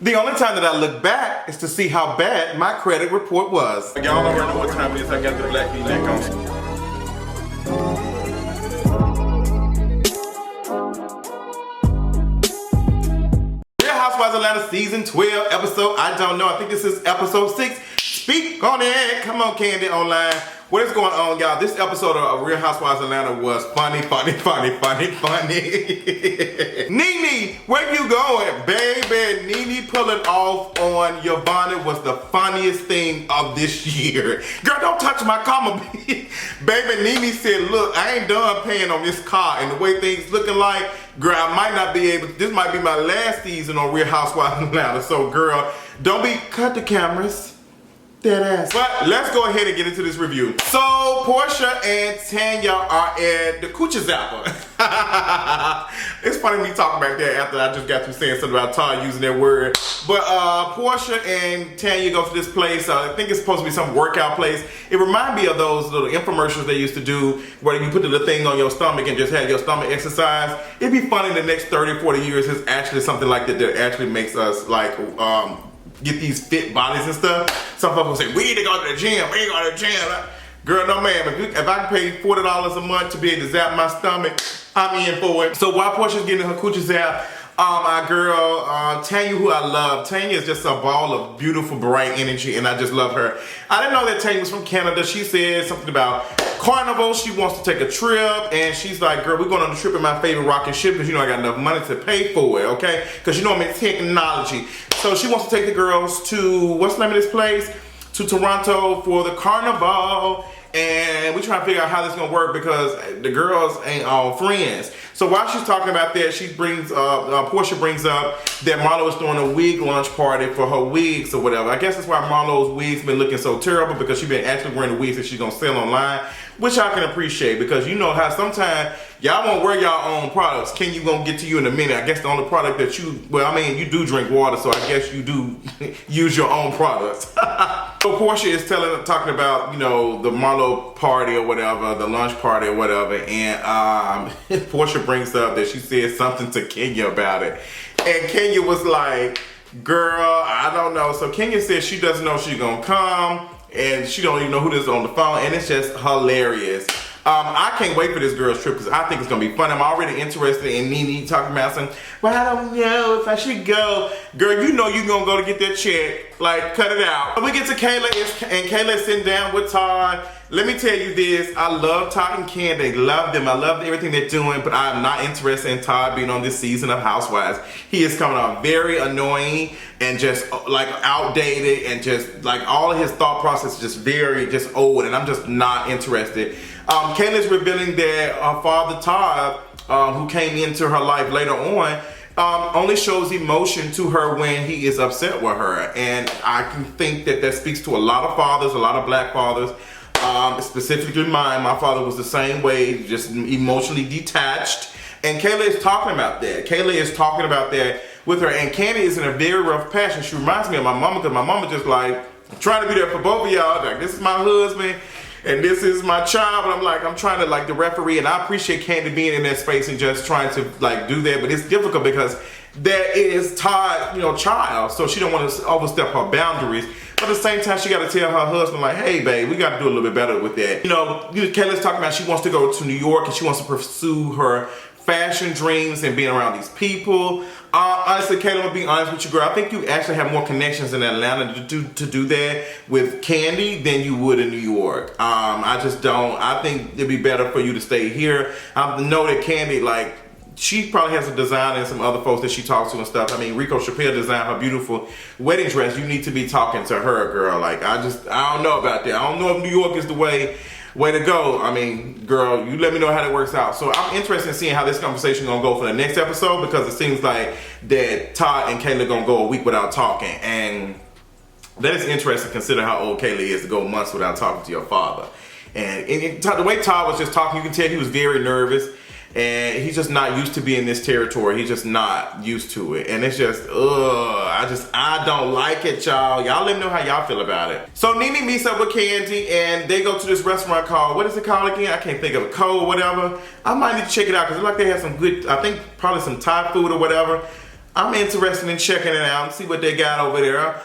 The only time that I look back is to see how bad my credit report was. Y'all already know what time it is. I got the black V-neck on. Real Housewives Atlanta season 12 episode. I don't know. I think this is episode 6. Speak on it. Come on, Kandi online. What is going on, y'all? This episode of Real Housewives Atlanta was funny. NeNe, where you going? Baby, NeNe pulling off on Yvonne was the funniest thing of this year. Girl, don't touch my comma. Baby, NeNe said, look, I ain't done paying on this car, and the way things looking like, girl, I might not be able, this might be my last season on Real Housewives Atlanta. So, girl, don't be, cut the cameras. Dead ass. But let's go ahead and get into this review. So Porsha and Tanya are at the Coochie Zapper. It's funny me talking back there after I just got through saying something about Todd using that word. But Porsha and Tanya go to this place. I think it's supposed to be some workout place. It reminds me of those little infomercials they used to do where you put the little thing on your stomach and just have your stomach exercise. It'd be funny in the next 30, 40 years it's actually something like that actually makes us like get these fit bodies and stuff. Some people say, we need to go to the gym, we need to go to the gym. Girl, no ma'am, if I can pay $40 a month to be able to zap my stomach, I'm in for it. So while Porsha's getting her coochie zap, my girl, Tanya, who I love. Tanya is just a ball of beautiful, bright energy, and I just love her. I didn't know that Tanya was from Canada. She said something about Carnival. She wants to take a trip, and she's like, girl, we're going on a trip in my favorite rocket ship because you know I got enough money to pay for it, okay? Because you know I'm in technology. So she wants to take the girls to, what's the name of this place? To Toronto for the Carnival. And we trying to figure out how this is gonna work because the girls ain't all friends. So while she's talking about that, she brings Porsha brings up that Marlo is throwing a wig launch party for her wigs or whatever. I guess that's why Marlo's wigs been looking so terrible, because she's been actually wearing the wigs that she's gonna sell online, which I can appreciate, because you know how sometimes y'all won't wear y'all own products. Ken, you gonna get to you in a minute. I guess the only product that you, well, I mean, you do drink water, so I guess you do use your own products. So Porsha is talking about, you know, the Marlo party or whatever, the lunch party or whatever, and Porsha brings up that she said something to Kenya about it. And Kenya was like, girl, I don't know. So Kenya said she doesn't know she's gonna come, and she don't even know who this is on the phone, and it's just hilarious. I can't wait for this girl's trip because I think it's gonna be fun. I'm already interested in NeNe talking about something. Well, I don't know if I should go. Girl, you know you're gonna go to get that check. Like, cut it out. We get to Kayla, and Kayla is sitting down with Todd. Let me tell you this, I love Todd and Kandi. Love them. I love everything they're doing, but I'm not interested in Todd being on this season of Housewives. He is coming off very annoying and just like outdated, and just like all of his thought process is just very old, and I'm just not interested. Kayla's revealing that her father Todd, who came into her life later on, only shows emotion to her when he is upset with her. And I can think that that speaks to a lot of fathers, a lot of black fathers, specifically mine. My father was the same way, just emotionally detached. And Kayla is talking about that. Kayla is talking about that with her. And Kandi is in a very rough patch. And she reminds me of my mama, because my mama just like, I'm trying to be there for both of y'all. Like, this is my husband and this is my child, but I'm trying to like the referee, and I appreciate Kandi being in that space and just trying to like do that, but it's difficult because that is Todd, you know, child, so she don't want to overstep her boundaries, but at the same time she got to tell her husband like, hey babe, we got to do a little bit better with that. You know, Kayla's talking about she wants to go to New York and she wants to pursue her fashion dreams and being around these people. Honestly, Kayla, I'm gonna be honest with you, girl. I think you actually have more connections in Atlanta to do that with Kandi than you would in New York. I just don't. I think it'd be better for you to stay here. I know that Kandi, like, she probably has a designer and some other folks that she talks to and stuff. I mean, Rico Chappelle designed her beautiful wedding dress. You need to be talking to her, girl. Like, I don't know about that. I don't know if New York is the way to go. I mean, girl, you let me know how that works out. So I'm interested in seeing how this conversation gonna go for the next episode, because it seems like that Todd and Kayla gonna go a week without talking, and that is interesting. Consider how old Kayla is to go months without talking to your father. And the way Todd was just talking, you can tell he was very nervous. And he's just not used to being in this territory. He's just not used to it. And it's just, I don't like it, y'all. Y'all let me know how y'all feel about it. So NeNe meets up with Kandi and they go to this restaurant called, what is it called again? I can't think of it, whatever. I might need to check it out because it looks like they have some good, I think probably some Thai food or whatever. I'm interested in checking it out and see what they got over there.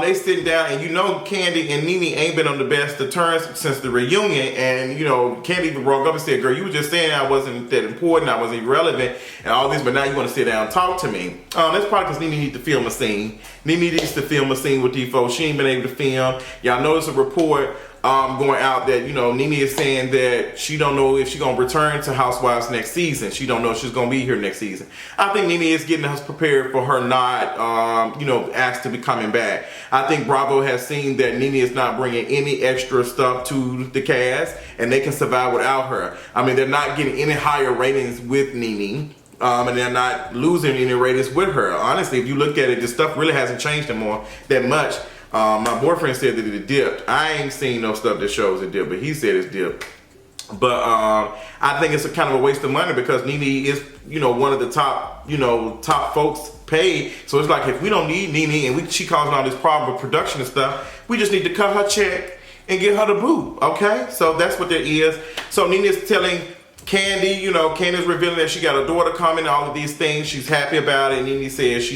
They sitting down, and you know Kandi and NeNe ain't been on the best of terms since the reunion. And you know, Kandi even broke up and said, "Girl, you were just saying I wasn't that important, I wasn't irrelevant, and all this, but now you want to sit down and talk to me." That's probably because NeNe needs to film a scene. NeNe needs to film a scene with these folks. She ain't been able to film. Y'all notice a report going out that, you know, NeNe is saying that she don't know if she's gonna return to Housewives next season. She don't know if she's gonna be here next season. I think NeNe is getting us prepared for her not, you know, asked to be coming back. I think Bravo has seen that NeNe is not bringing any extra stuff to the cast, and they can survive without her. I mean, they're not getting any higher ratings with NeNe. And they're not losing any ratings with her. Honestly, if you look at it, the stuff really hasn't changed anymore that much. My boyfriend said that it dipped. I ain't seen no stuff that shows it dipped, but he said it's dipped. But I think it's a kind of a waste of money because NeNe is, you know, one of the top, you know, top folks paid. So it's like, if we don't need NeNe and she causing all this problem with production and stuff, we just need to cut her check and get her the boo. Okay, so that's what that is. So NeNe is telling Kandi, you know, Candy's revealing that she got a daughter coming, all of these things. She's happy about it. And NeNe says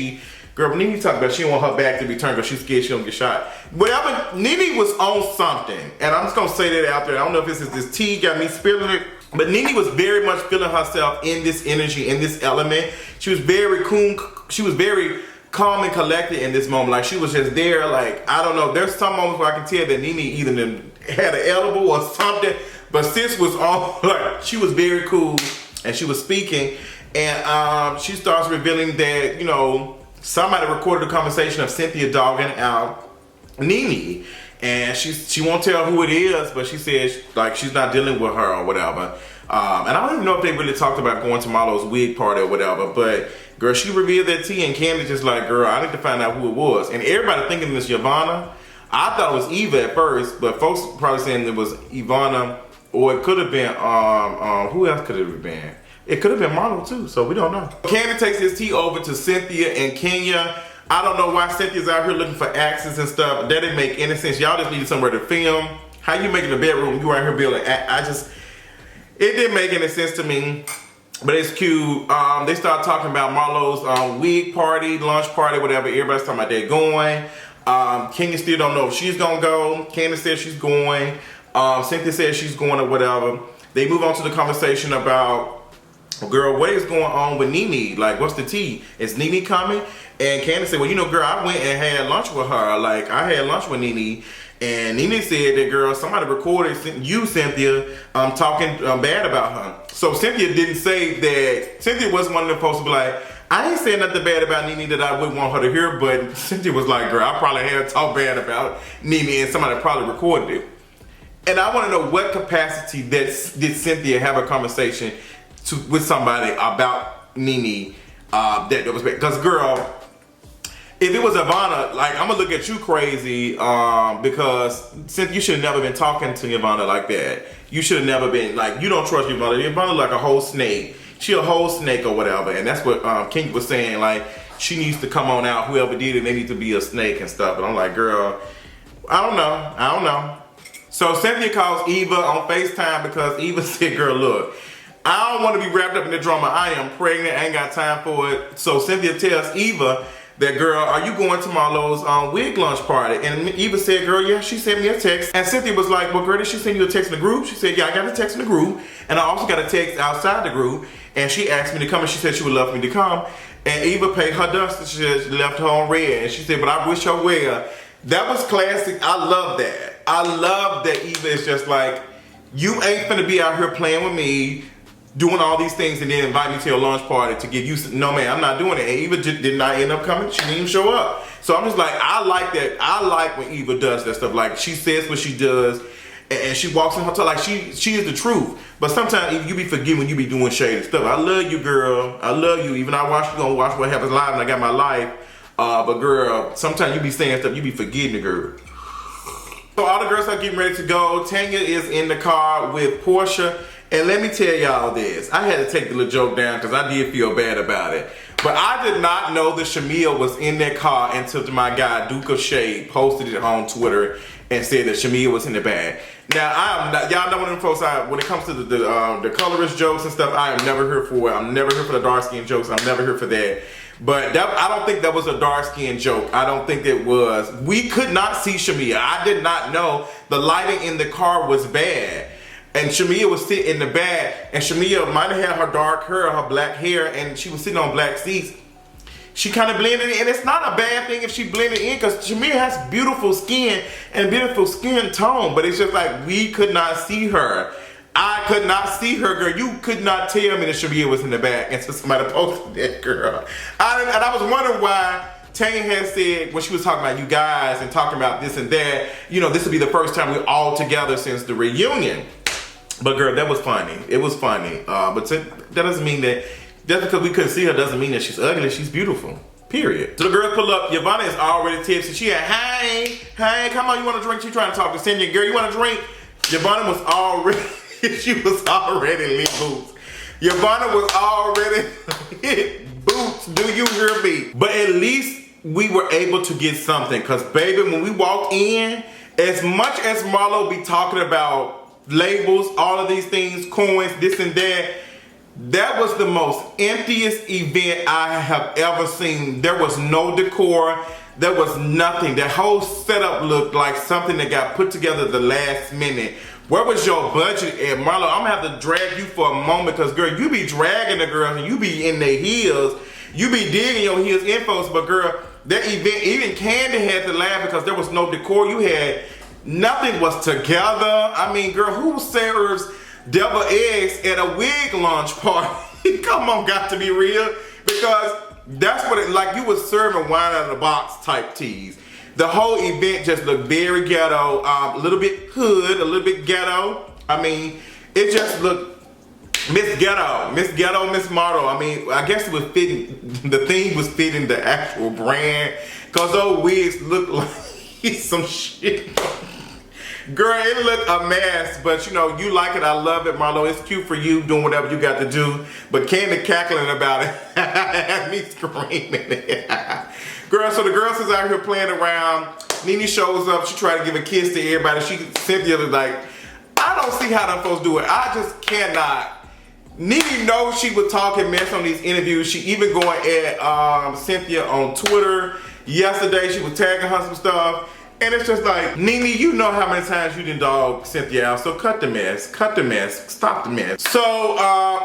girl, NeNe talked about she don't want her back to be turned because she's scared she don't get shot. Whatever, NeNe was on something. And I'm just going to say that out there. I don't know if this tea got me spilling it. But NeNe was very much feeling herself in this energy, in this element. She was very cool. She was very calm and collected in this moment. Like, she was just there. Like, I don't know. There's some moments where I can tell that NeNe either had an elbow or something. But sis was all, like, she was very cool, and she was speaking, and she starts revealing that, you know, somebody recorded a conversation of Cynthia dogging out NeNe, and she won't tell who it is, but she says, like, she's not dealing with her or whatever. And I don't even know if they really talked about going to Marlo's wig party or whatever, but girl, she revealed that tea, and Kandi just like, girl, I need to find out who it was. And everybody thinking it's Ivana. I thought it was Eva at first, but folks probably saying it was Ivana. Or it could have been, who else could it have been? It could have been Marlo too, so we don't know. Kandi takes his tea over to Cynthia and Kenya. I don't know why Cynthia's out here looking for accents and stuff. That didn't make any sense. Y'all just needed somewhere to film. How you making a bedroom? You out here building, it didn't make any sense to me. But it's cute. They start talking about Marlo's wig party, lunch party, whatever. Everybody's talking about they're going. Kenya still don't know if she's gonna go. Kandi says she's going. Cynthia says she's going or whatever. They move on to the conversation about, girl, what is going on with NeNe? Like, what's the tea? Is NeNe coming? And Kandi said, well, you know, girl, I went and had lunch with her. Like, I had lunch with NeNe. And NeNe said that, girl, somebody recorded you, Cynthia, talking bad about her. So Cynthia didn't say that. Cynthia wasn't one of them folks to be like, I ain't saying nothing bad about NeNe that I wouldn't want her to hear. But Cynthia was like, girl, I probably had talked bad about NeNe, and somebody probably recorded it. And I want to know what capacity did Cynthia have a conversation with somebody about NeNe that was bad. Because, girl, if it was Ivana, like, I'm going to look at you crazy because Cynthia, you should have never been talking to Ivana like that. You should have never been, like, you don't trust Ivana. Ivana like a whole snake. She a whole snake or whatever. And that's what King was saying, like, she needs to come on out. Whoever did it, they need to be a snake and stuff. And I'm like, girl, I don't know. So Cynthia calls Eva on FaceTime because Eva said, girl, look, I don't want to be wrapped up in the drama. I am pregnant. I ain't got time for it. So Cynthia tells Eva that, girl, are you going to Marlo's wig launch party? And Eva said, girl, yeah, she sent me a text. And Cynthia was like, well, girl, did she send you a text in the group? She said, yeah, I got a text in the group. And I also got a text outside the group. And she asked me to come, and she said she would love me to come. And Eva paid her dust. She left her on red. And she said, but I wish her well. That was classic. I love that. I love that Eva is just like, you ain't finna be out here playing with me, doing all these things, and then invite me to a launch party to give you some. No, man, I'm not doing it. And Eva just did not end up coming. She didn't even show up. So I'm just like, I like that. I like when Eva does that stuff. Like, she says what she does, and she walks in her talk like she is the truth. But sometimes you be forgetting when you be doing shady stuff. I love you, girl. I love you. Even I gonna watch What Happens Live, and I got my life. But girl, sometimes you be saying stuff, you be forgetting the girl. So all the girls are getting ready to go. Tanya is in the car with Porsha. And let me tell y'all this. I had to take the little joke down because I did feel bad about it. But I did not know that Shamia was in that car until my guy, Duke of Shade, posted it on Twitter and said that Shamia was in the bag. Now, I am not, y'all know one of them folks, when it comes to the colorist jokes and stuff, I am never here for it. I'm never here for the dark skin jokes. I'm never here for that. But I don't think that was a dark skin joke. I don't think it was. We could not see Shamia. I did not know the lighting in the car was bad. And Shamia was sitting in the back, and Shamia might have had her dark hair, her black hair, and she was sitting on black seats. She kind of blended in, and it's not a bad thing if she blended in, because Shamia has beautiful skin and beautiful skin tone, but it's just like we could not see her. I could not see her, girl. You could not tell me that Shamia was in the back until somebody posted that, girl. And I was wondering why Tanya had said, when she was talking about you guys and talking about this and that, you know, this would be the first time we're all together since the reunion. But girl, that was funny. It was funny. But that doesn't mean that, just because we couldn't see her doesn't mean that she's ugly. She's beautiful. Period. So the girls pull up. Yvonne is already tipsy. She had, hey, come on, you want a drink? She trying to talk to Cynthia. Girl, you want a drink? Yvonne was already, she was already lit boots. Yvonne was already lit boots. Do you hear me? But at least we were able to get something. Because baby, when we walked in, as much as Marlo be talking about labels, all of these things, coins, this and that was the most emptiest event I have ever seen. There was no decor. There was nothing. The whole setup looked like something that got put together the last minute. Where was your budget at, Marlo? I'm gonna have to drag you for a moment, because girl, you be dragging the girls and you be in their heels. You be digging your heels infos, but girl, that event, even Kandi had to laugh because there was no decor. You had nothing was together. I mean, girl, who serves devil eggs at a wig launch party? Come on, got to be real. Because that's what it, like you was serving wine out of the box type teas. The whole event just looked very ghetto, a little bit hood, a little bit ghetto. I mean, it just looked Miss Ghetto, Miss Marlo. I mean, I guess it was fitting, the theme was fitting the actual brand, because those wigs look like some shit. Girl, it looked a mess, but you know, you like it, I love it, Marlo. It's cute for you doing whatever you got to do, but Kandi cackling about it had me screaming. Girl, so the girls is out here playing around. NeNe shows up, she tried to give a kiss to everybody. Cynthia was like, I don't see how them folks do it. I just cannot. NeNe knows she was talking mess on these interviews. She even going at Cynthia on Twitter. Yesterday, she was tagging her some stuff. And it's just like, NeNe, you know how many times you done dog Cynthia out, so cut the mess, stop the mess. So,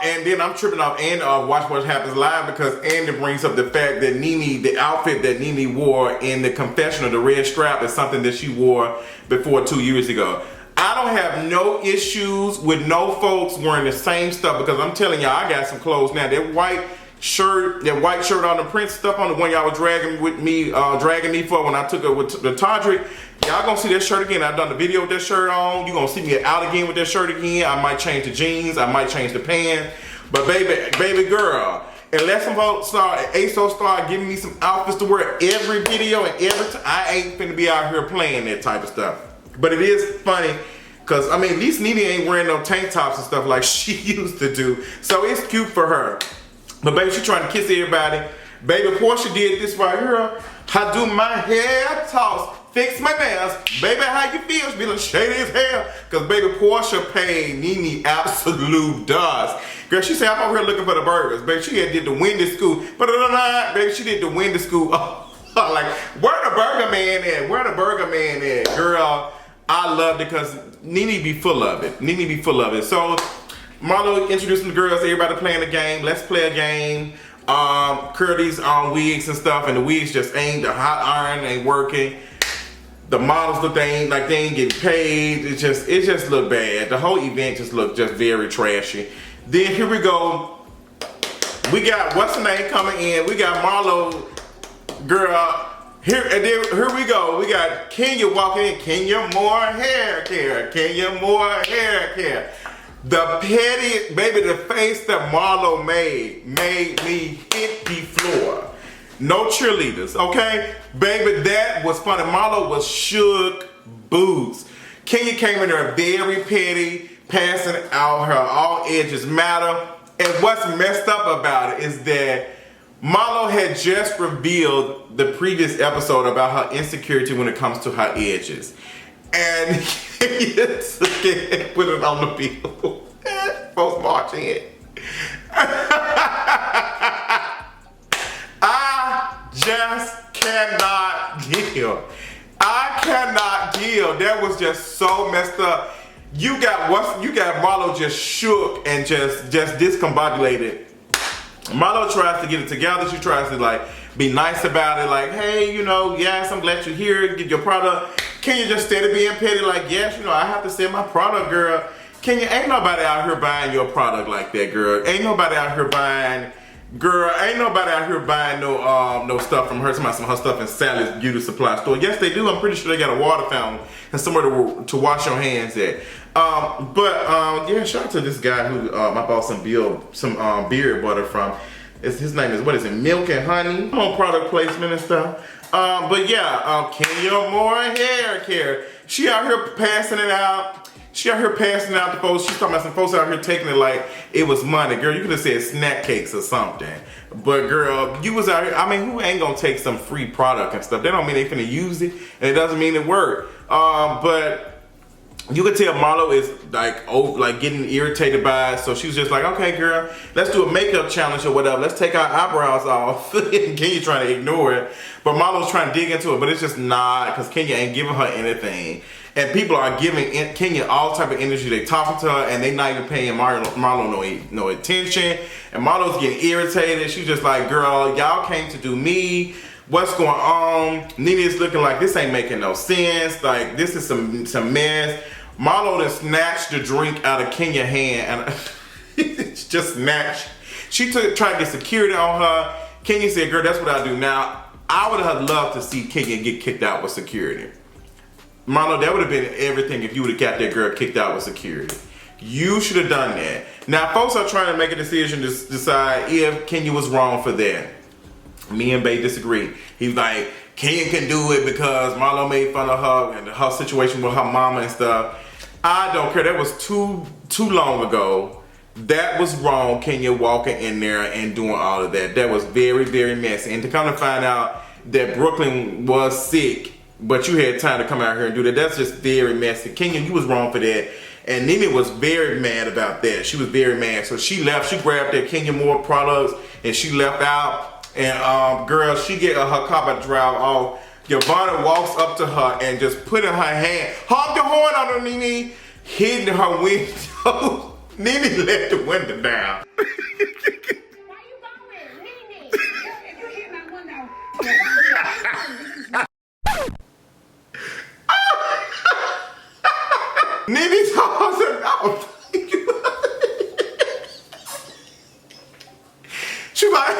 and then I'm tripping off and Watch What Happens Live, because Andy brings up the fact that NeNe, the outfit that NeNe wore in the confessional, the red strap, is something that she wore before 2 years ago. I don't have no issues with no folks wearing the same stuff, because I'm telling y'all, I got some clothes now. That white shirt on the print stuff on, the one y'all was dragging me for when I took it with the Todrick. Y'all gonna see that shirt again. I've done the video with that shirt on. You gonna see me out again with that shirt again. I might change the jeans, I might change the pants. But baby girl, unless some folks start giving me some outfits to wear every video and every time, I ain't finna be out here playing that type of stuff. But it is funny, because I mean, at least NeNe ain't wearing no tank tops and stuff like she used to do. So it's cute for her. But baby, she trying to kiss everybody. Baby, Porsha did this right here. I do my hair toss, fix my nails. Baby, how you feel? She be like shady as hell. Because baby, Porsha paid NeNe absolute dust. Girl, she said, I'm over here looking for the burgers. Baby, she had did the Wendy school. Baby, she did the Wendy school. Like, where the burger man at? Where the burger man at? Girl, I loved it, because NeNe be full of it. NeNe be full of it. So, Marlo introducing the girls, everybody playing a game. Let's play a game. Curdy's on wigs and stuff, and the wigs just ain't, the hot iron ain't working. The models look like they ain't getting paid. It just looked bad. The whole event just looked just very trashy. Then here we go. We got what's the name coming in. We got Marlo, girl. Here we go. We got Kenya walking in. Kenya, more hair care. Kenya, more hair care. The petty, baby, the face that Marlo made me hit the floor. No cheerleaders, okay? Baby, that was funny. Marlo was shook boots. Kenya came in there very petty, passing out her all edges matter. And what's messed up about it is that Marlo had just revealed the previous episode about her insecurity when it comes to her edges. And Kenya took it and put it on the field. Folks marching it. I just cannot deal. I cannot deal. That was just so messed up. You got Marlo just shook and just discombobulated. Marlo tries to get it together. She tries to like be nice about it, like, hey, you know, yes, I'm glad you're here, get your product. Can you just steady being petty, like, yes, you know, I have to sell my product, girl. Can you, ain't nobody out here buying your product like that, girl. Ain't nobody out here buying, girl, ain't nobody out here buying no stuff from her, some her stuff in Sally's Beauty Supply Store. Yes, they do. I'm pretty sure they got a water fountain and somewhere to wash your hands at. Yeah, shout out to this guy who I bought some beard butter from. His name is, what is it, Milk and Honey? I'm on product placement and stuff. But yeah, Kenya Moore hair care. She out here passing it out. She out here passing it out to folks. She's talking about some folks out here taking it like it was money. Girl, you could have said snack cakes or something. But girl, you was out here, I mean, who ain't gonna take some free product and stuff? That don't mean they finna use it, and it doesn't mean it worked. But you could tell Marlo is like getting irritated by it, so she was just like, okay, girl, let's do a makeup challenge or whatever. Let's take our eyebrows off. Kenya trying to ignore it, but Marlo's trying to dig into it, but it's just not, because Kenya ain't giving her anything. And people are giving Kenya all type of energy. They talking to her, and they not even paying Marlo no attention. And Marlo's getting irritated. She's just like, girl, y'all came to do me. What's going on? NeNe is looking like this ain't making no sense. Like, this is some mess. Marlo then snatched the drink out of Kenya's hand and just snatched. She tried to get security on her. Kenya said, girl, that's what I do. Now, I would have loved to see Kenya get kicked out with security. Marlo, that would have been everything if you would have got that girl kicked out with security. You should have done that. Now, folks are trying to make a decision to decide if Kenya was wrong for that. Me and Bae disagree. He's like, Kenya can do it because Marlo made fun of her and her situation with her mama and stuff. I don't care. That was too long ago. That was wrong, Kenya walking in there and doing all of that. That was very, very messy. And to come to find out that Brooklyn was sick, but you had time to come out here and do that, that's just very messy. Kenya, you was wrong for that. And NeNe was very mad about that. She was very mad. So she left. She grabbed that Kenya Moore products and she left out. And girl, she get her car about to drive off. Yvonne walks up to her and just put in her hand, honk the horn on her, NeNe, hitting her window. NeNe let the window down. Why you going, NeNe? If you hit my window. NeNe told her no. She like,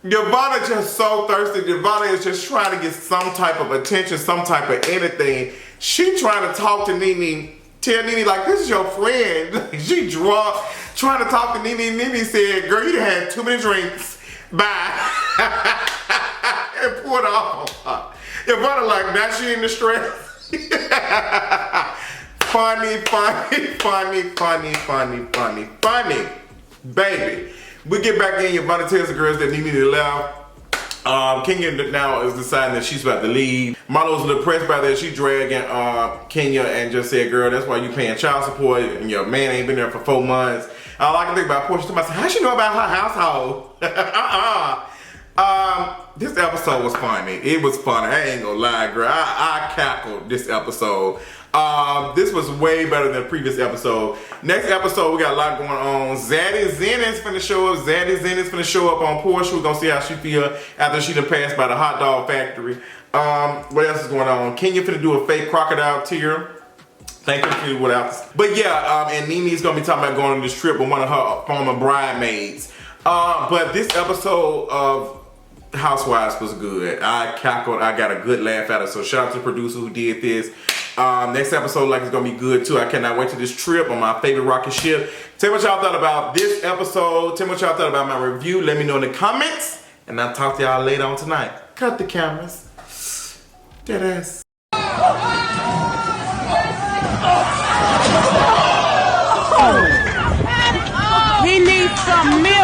Yvonne just so thirsty. Yvonne is just trying to get some type of attention, some type of anything. She trying to talk to NeNe, tell NeNe like, this is your friend. She drunk, trying to talk to NeNe. NeNe said, girl, you had too many drinks. Bye. And poured off on her. Yvonne like, now she in distress. Funny. Baby. We get back in, Yvonne tells the girls that NeNe left. Kenya now is deciding that she's about to leave. Marlo's a little pressed by that. She dragging Kenya and just said, girl, that's why you paying child support and your man ain't been there for 4 months. All I can think about Porsha Tanya, how she know about her household? This episode was funny. It was funny. I ain't gonna lie, girl. I cackled this episode. This was way better than the previous episode. Next episode, we got a lot going on. Zaddy Zen is finna show up. Zaddy Zen is finna show up on Porsha. We're gonna see how she feel after she done passed by the hot dog factory. What else is going on? Kenya finna do a fake crocodile tear. Thank you for what else. But yeah, and NeNe's gonna be talking about going on this trip with one of her former bridesmaids. But this episode of Housewives was good. I cackled. I got a good laugh out of it. So shout out to the producer who did this. Next episode like it's gonna be good too. I cannot wait to this trip on my favorite rocket ship. Tell me what y'all thought about this episode. Tell me what y'all thought about my review. Let me know in the comments. And I'll talk to y'all later on tonight. Cut the cameras. Dead ass. We need some milk.